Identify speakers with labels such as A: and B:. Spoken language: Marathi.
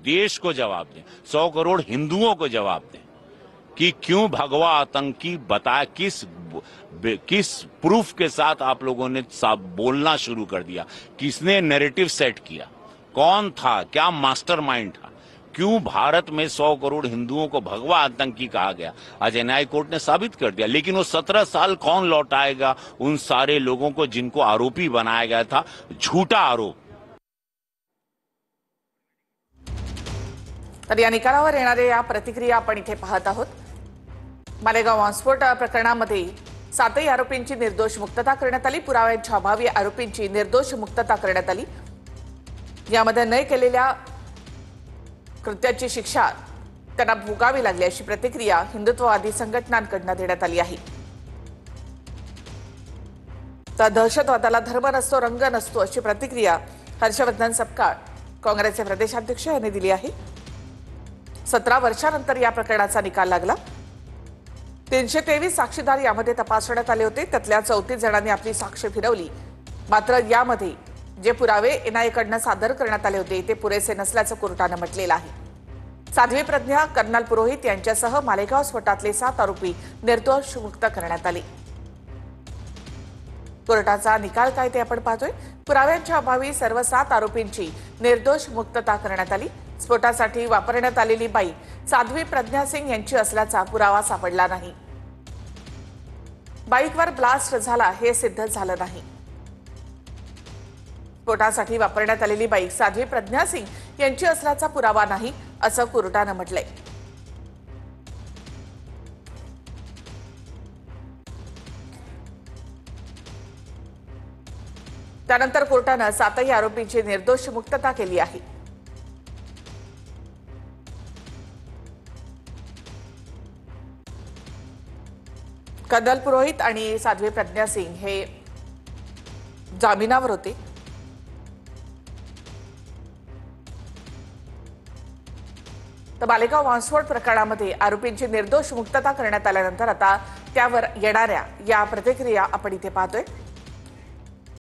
A: देश को जवाब दें, 100 करोड़ हिंदुओं को जवाब दें कि क्यों भगवा आतंकी बताया, किस प्रूफ के साथ आप लोगों ने बोलना शुरू कर दिया, किसने नैरेटिव सेट किया, कौन था, क्या मास्टरमाइंड था, क्यों भारत में 100 करोड़ हिंदुओं को भगवा आतंकी कहा गया। आज एनआईए कोर्ट ने साबित कर दिया। लेकिन वो 17 साल कौन लौटाएगा उन सारे लोगों को जिनको आरोपी बनाया गया था, झूठा आरोप।
B: तर या निकालावर येणाऱ्या या प्रतिक्रिया आपण इथे पाहत आहोत। मालेगाव बॉम्बस्फोट प्रकरणामध्ये 7 आरोपींची निर्दोष मुक्तता करण्यात आली। पुराव्यांच्या अभावी आरोपींची निर्दोष मुक्तता करण्यात आली। यामध्ये न केलेल्या कृत्याची शिक्षा त्यांना भोगावी लागली अशी प्रतिक्रिया हिंदुत्ववादी संघटनांकडून देण्यात आली आहे। तर दहशतवादाला धर्म नसतो, रंग नसतो अशी प्रतिक्रिया हर्षवर्धन सपकाळ काँग्रेसचे प्रदेशाध्यक्ष यांनी दिली आहे। 17 वर्षांनंतर या प्रकरणाचा निकाल लागला। 323 साक्षीदार यामध्ये तपासण्यात आले होते। त्यातल्या 34 जणांनी आपली साक्ष फिरवली। मात्र यामध्ये जे पुरावे एनआयएकडून सादर करण्यात आले होते ते पुरेसे नसल्याचं कोर्टाने म्हटलेलं आहे। साध्वी प्रज्ञा, कर्नल पुरोहित यांच्यासह मालेगाव स्फोटातले 7 आरोपी निर्दोष मुक्त करण्यात आले। कोर्टाचा निकाल काय ते आपण पाहतोय। पुराव्यांच्या अभावी सर्व 7 आरोपींची निर्दोष मुक्तता करण्यात आली। स्फोटासाठी वापरण्यात आलेली बाईक साध्वी प्रज्ञा सिंग यांची असल्याचा पुरावा सापडला नाही। बाईकवर ब्लास्ट झाला हे सिद्ध झालं नाही। स्फोटासाठी वापरण्यात आलेली बाईक साध्वी प्रज्ञा सिंग यांची असल्याचा पुरावा नाही असं कोर्टाने म्हटलंय। त्यानंतर कोर्टाने 7 आरोपींची निर्दोष मुक्तता केली आहे। कर्नल पुरोहित आणि साध्वी प्रज्ञा सिंग हे जामिनावर होते। तर मालेगाव बॉम्बस्फोट प्रकरणामध्ये आरोपींची निर्दोष मुक्तता करण्यात आल्यानंतर आता त्यावर येणाऱ्या या प्रतिक्रिया आपण इथे पाहतोय।